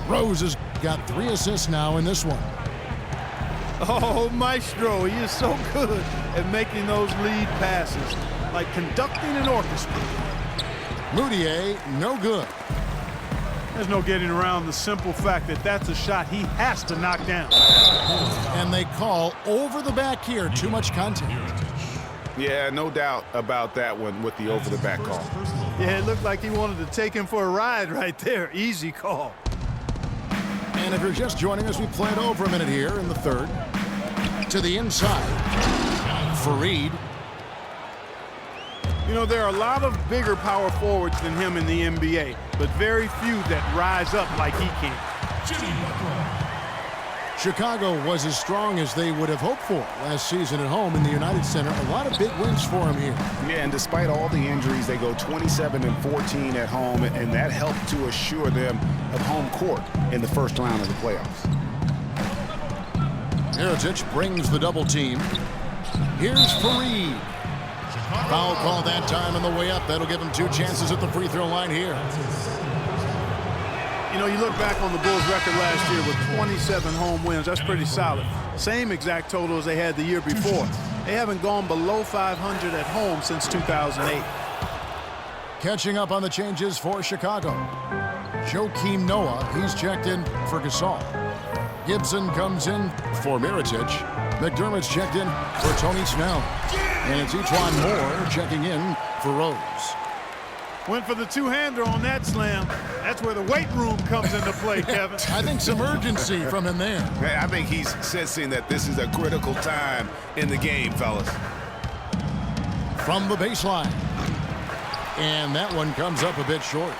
Rose has got 3 assists now in this one. Oh, Maestro, he is so good at making those lead passes, like conducting an orchestra. Mudiay, no good. There's no getting around the simple fact that that's a shot he has to knock down. And they call over the back here. Too much contact. Yeah, no doubt about that one with the over-the-back call. Yeah, it looked like he wanted to take him for a ride right there. Easy call. And if you're just joining us, we played over a minute here in the third. To the inside. Faried. You know, there are a lot of bigger power forwards than him in the NBA, but very few that rise up like he can. Chicago was as strong as they would have hoped for last season at home in the United Center. A lot of big wins for him here. Yeah, and despite all the injuries, they go 27-14 at home, and that helped to assure them of home court in the first round of the playoffs. Mirotic brings the double team. Here's Faried. Foul call that time on the way up. That'll give him 2 chances at the free throw line here. You know, you look back on the Bulls' record last year with 27 home wins. That's pretty solid. Same exact total as they had the year before. They haven't gone below 500 at home since 2008. Catching up on the changes for Chicago. Joakim Noah, he's checked in for Gasol. Gibson comes in for Mirotic. McDermott's checked in for Tony Snell. And it's E'Twaun Moore checking in for Rose. Went for the two-hander on that slam. That's where the weight room comes into play, Kevin. I think some urgency from him there. I think he's sensing that this is a critical time in the game, fellas. From the baseline. And that one comes up a bit short.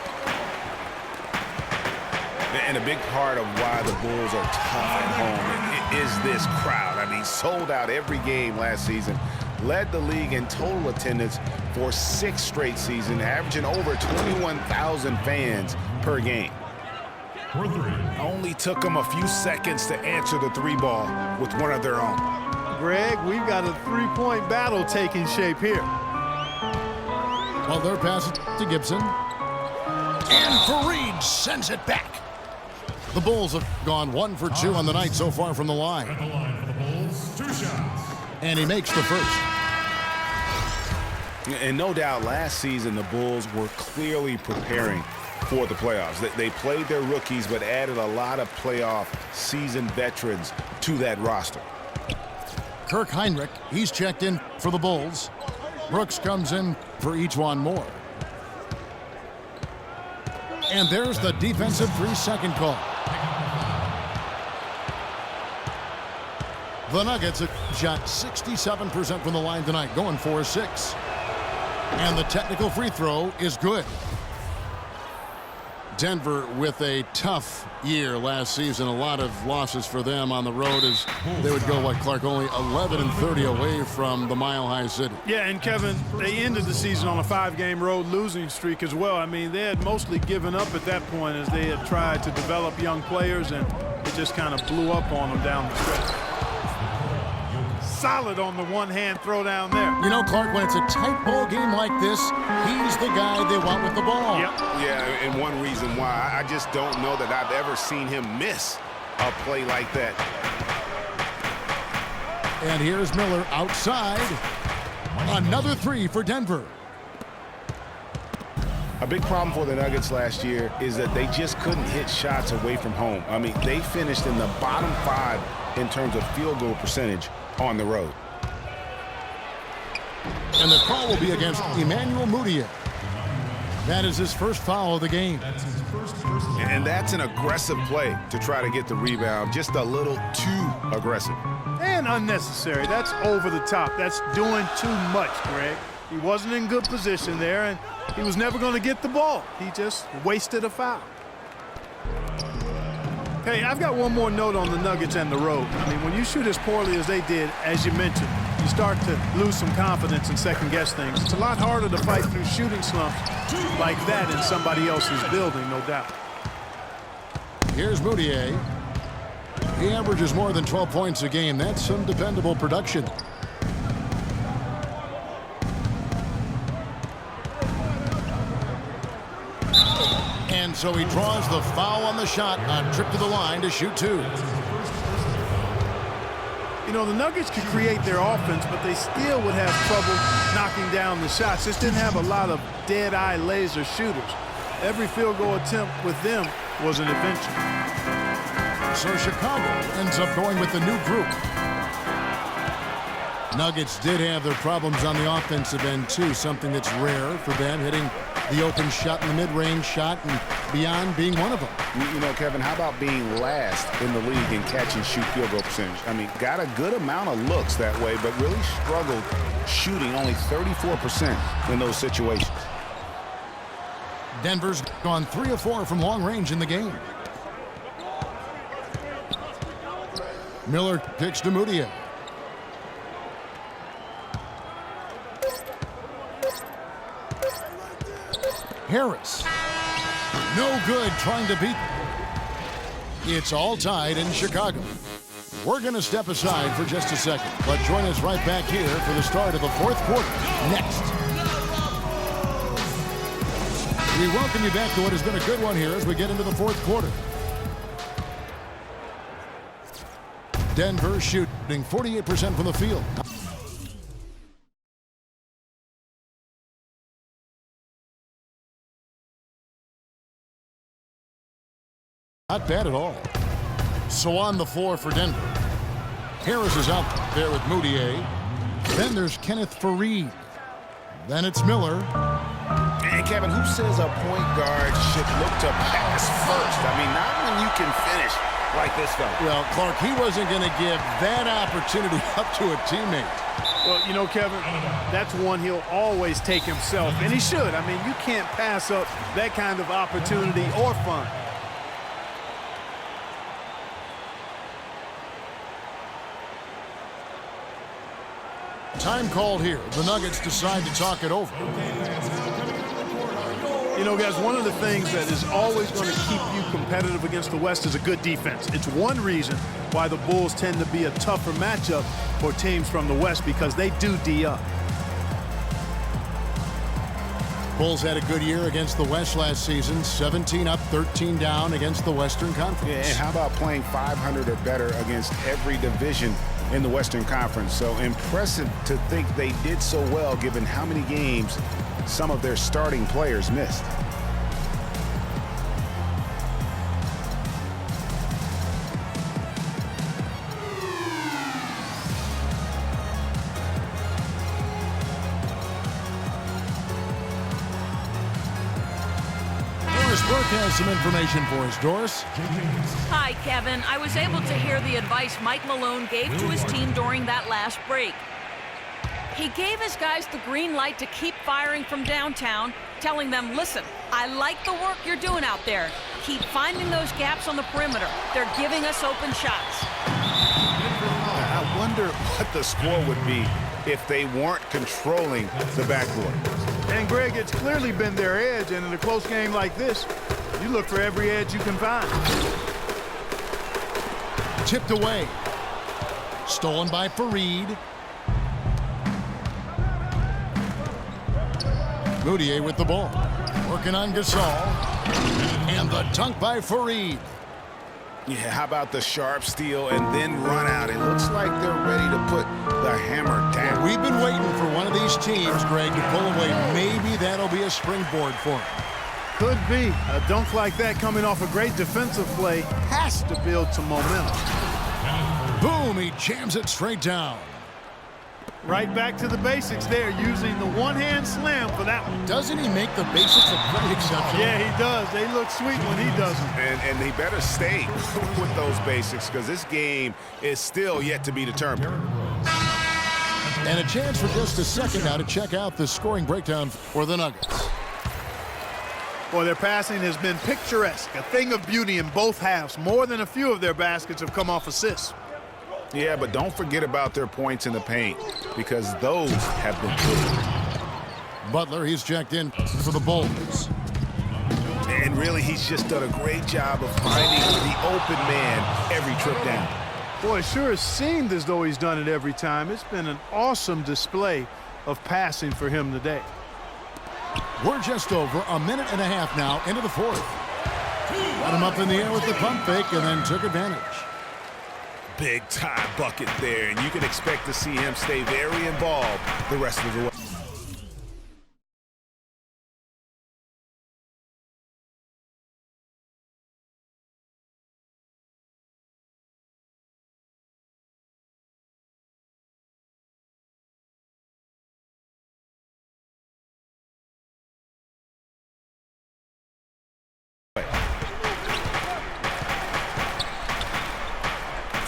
And a big part of why the Bulls are tough at home is this crowd. I mean, sold out every game last season. Led the league in total attendance for 6 straight seasons, averaging over 21,000 fans per game. Only took them a few seconds to answer the 3-ball with one of their own. Greg, we've got a 3-point battle taking shape here. Well, they're passing to Gibson. And Faried sends it back. The Bulls have gone 1 for 2 on the night so far from the line. At the line for the Bulls, 2 shots. And he makes the first. And no doubt last season the Bulls were clearly preparing for the playoffs. They played their rookies but added a lot of playoff seasoned veterans to that roster. Kirk Hinrich, he's checked in for the Bulls. Brooks comes in for E'Twaun Moore. And there's the defensive 3-second call. The Nuggets have shot 67% from the line tonight, going 4-6. And the technical free throw is good. Denver with a tough year last season. A lot of losses for them on the road as they would go, Clark, only 11-30 away from the Mile High City. Yeah, and Kevin, they ended the season on a 5-game road losing streak as well. I mean, they had mostly given up at that point as they had tried to develop young players, and it just kind of blew up on them down the stretch. Solid on the one-hand throw down there. You know, Clark, when it's a tight ball game like this, he's the guy they want with the ball. Yep. Yeah, and one reason why I just don't know that I've ever seen him miss a play like that. And here's Miller outside. Another 3 for Denver. A big problem for the Nuggets last year is that they just couldn't hit shots away from home. I mean, they finished in the bottom 5 in terms of field goal percentage on the road. And the call will be against Emmanuel Mudiay. That is his first foul of the game. And that's an aggressive play to try to get the rebound. Just a little too aggressive. And unnecessary. That's over the top. That's doing too much, Greg. He wasn't in good position there, and he was never going to get the ball. He just wasted a foul. Hey, I've got one more note on the Nuggets and the road. I mean, when you shoot as poorly as they did, as you mentioned, you start to lose some confidence and second-guess things. It's a lot harder to fight through shooting slumps like that in somebody else's building, no doubt. Here's Mudiay. He averages more than 12 points a game. That's some dependable production. And And so he draws the foul on the shot on trip to the line to shoot two. You know, the Nuggets could create their offense, but they still would have trouble knocking down the shots. Just didn't have a lot of dead-eye laser shooters. Every field goal attempt with them was an adventure. So Chicago ends up going with the new group. Nuggets did have their problems on the offensive end, too, something that's rare for them, hitting the open shot and the mid-range shot and beyond being one of them. You know, Kevin, how about being last in the league in catch and shoot field goal percentage? I mean, got a good amount of looks that way, but really struggled shooting only 34% in those situations. Denver's gone 3 of 4 from long range in the game. Miller kicks to Moutier. Harris. No good trying to beat. It's all tied in Chicago. We're going to step aside for just a second, but join us right back here for the start of the fourth quarter next. We welcome you back to what has been a good one here as we get into the fourth quarter. Denver shooting 48% from the field. Not bad at all. So on the floor for Denver. Harris is out there with Moutier. Then there's Kenneth Faried. Then it's Miller. And Kevin, who says a point guard should look to pass first? I mean, not when you can finish like this fella. Well, Clark, he wasn't going to give that opportunity up to a teammate. Well, you know, Kevin, that's one he'll always take himself, and he should. I mean, you can't pass up that kind of opportunity or fun. Time called here. The Nuggets decide to talk it over. You know, guys, one of the things that is always going to keep you competitive against the West is a good defense. It's one reason why the Bulls tend to be a tougher matchup for teams from the West, because they do D up. Bulls had a good year against the West last season. 17 up, 13 down against the Western Conference. Yeah, and how about playing 500 or better against every division in the Western Conference? So impressive to think they did so well given how many games some of their starting players missed. Doris Burke has some information for us. Doris? Hi, Kevin. I was able to hear the advice Mike Malone gave to his team during that last break. He gave his guys the green light to keep firing from downtown, telling them, listen, I like the work you're doing out there. Keep finding those gaps on the perimeter. They're giving us open shots. I wonder what the score would be if they weren't controlling the backboard. And, Greg, it's clearly been their edge, and in a close game like this, you look for every edge you can find. Tipped away. Stolen by Faried. Moutier with the ball. Working on Gasol. And the dunk by Faried. Yeah, how about the sharp steal and then run out? It looks like they're ready to put the hammer down. We've been waiting for one of these teams, Greg, to pull away. Maybe that'll be a springboard for them. Could be. A dunk like that coming off a great defensive play has to build some momentum. Boom, he jams it straight down. Right back to the basics there, using the one-hand slam for that one. Doesn't he make the basics look pretty exceptional? Yeah, he does. They look sweet when he does them. And he better stay with those basics, because this game is still yet to be determined. And a chance for just a second now to check out the scoring breakdown for the Nuggets. Boy, their passing has been picturesque, a thing of beauty in both halves. More than a few of their baskets have come off assists. Yeah, but don't forget about their points in the paint, because those have been good. Butler, he's checked in for the Bulls. And really, he's just done a great job of finding the open man every trip down. Boy, it sure has seemed as though he's done it every time. It's been an awesome display of passing for him today. We're just over a minute and a half now into the fourth. Got him up in the air with the pump fake and then took advantage. Big time bucket there, and you can expect to see him stay very involved the rest of the way.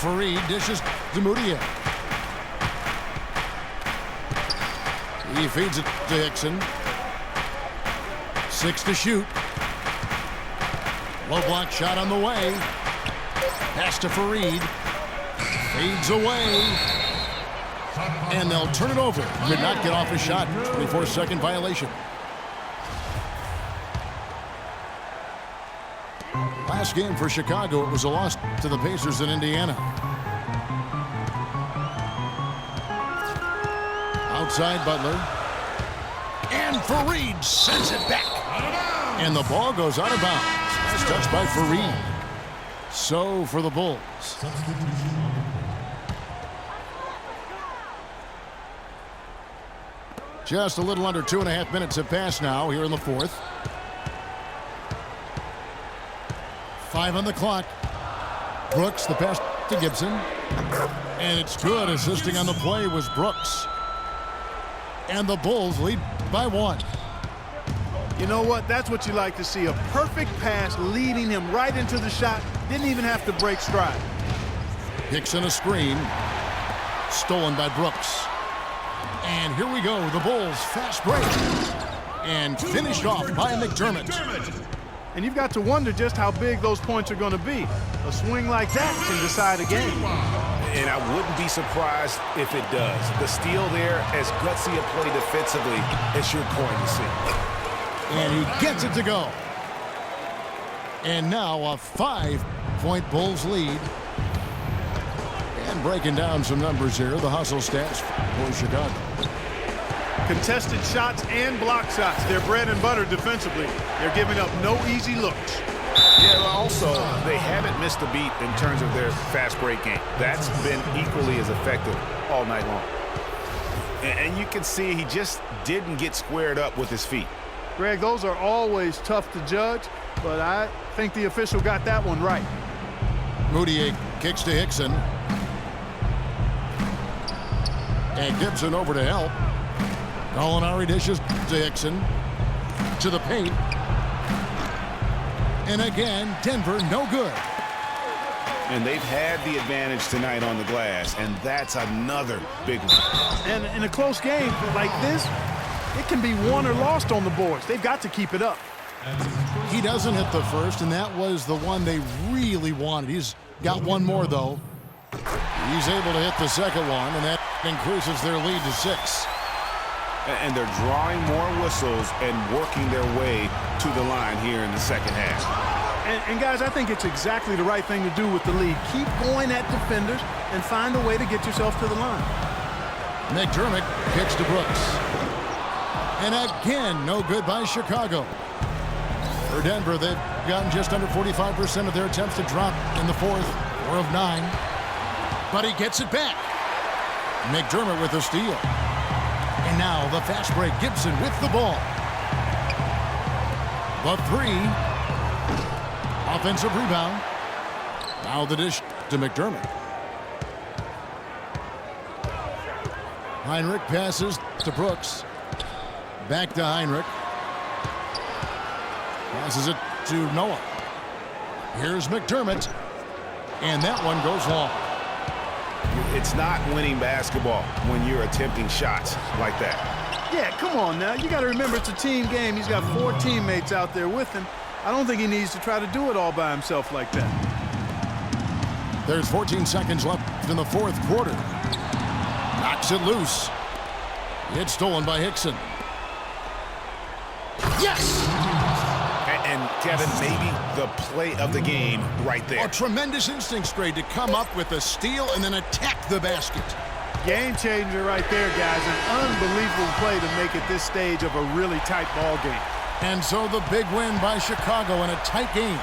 Fareed dishes to Moutier. He feeds it to Hickson. 6 to shoot. Low block shot on the way. Pass to Fareed. Fades away. And they'll turn it over. Could not get off his shot. 24-second violation. Last game for Chicago, it was a loss to the Pacers in Indiana. Outside Butler. And Fareed sends it back. And the ball goes out of bounds. Nice touch by Fareed. So for the Bulls. Just a little under 2.5 minutes have passed now here in the fourth. 5 on the clock. Brooks, the pass to Gibson. And it's good. Assisting on the play was Brooks. And the Bulls lead by 1. You know what? That's what you like to see. A perfect pass leading him right into the shot. Didn't even have to break stride. Hickson a screen. Stolen by Brooks. And here we go. The Bulls fast break. And finished off by McDermott. And you've got to wonder just how big those points are going to be. A swing like that can decide a game. And I wouldn't be surprised if it does. The steal there, as gutsy a play defensively as you're going to see. And he gets it to go. And now a 5-point Bulls lead. And breaking down some numbers here, the hustle stats for Chicago. Contested shots and block shots. They're bread and butter defensively. They're giving up no easy looks. Yeah, also, they haven't missed a beat in terms of their fast break game. That's been equally as effective all night long. And you can see he just didn't get squared up with his feet. Greg, those are always tough to judge, but I think the official got that one right. Moutier kicks to Hickson. And Gibson over to help. Gallinari dishes to Hickson. To the paint. And again, Denver no good. And they've had the advantage tonight on the glass, and that's another big one. And in a close game like this, it can be won or lost on the boards. They've got to keep it up. He doesn't hit the first, and that was the one they really wanted. He's got one more, though. He's able to hit the second one, and that increases their lead to 6. And they're drawing more whistles and working their way to the line here in the second half. And guys, I think it's exactly the right thing to do with the lead. Keep going at defenders and find a way to get yourself to the line. McDermott kicks to Brooks. And again, no good by Chicago. For Denver, they've gotten just under 45% of their attempts to drop in the fourth, 4 of 9. But he gets it back. McDermott with a steal. And now the fast break, Gibson with the ball. The 3. Offensive rebound. Now the dish to McDermott. Heinrich passes to Brooks. Back to Heinrich. Passes it to Noah. Here's McDermott. And that one goes long. It's not winning basketball when you're attempting shots like that. Yeah, come on now. You got to remember it's a team game. He's got 4 teammates out there with him. I don't think he needs to try to do it all by himself like that. There's 14 seconds left in the fourth quarter. Knocks it loose. It's stolen by Hickson. Yes! And Kevin, maybe the play of the game right there. A tremendous instinct straight to come up with a steal and then attack the basket. Game changer right there, guys. An unbelievable play to make at this stage of a really tight ball game. And so the big win by Chicago in a tight game.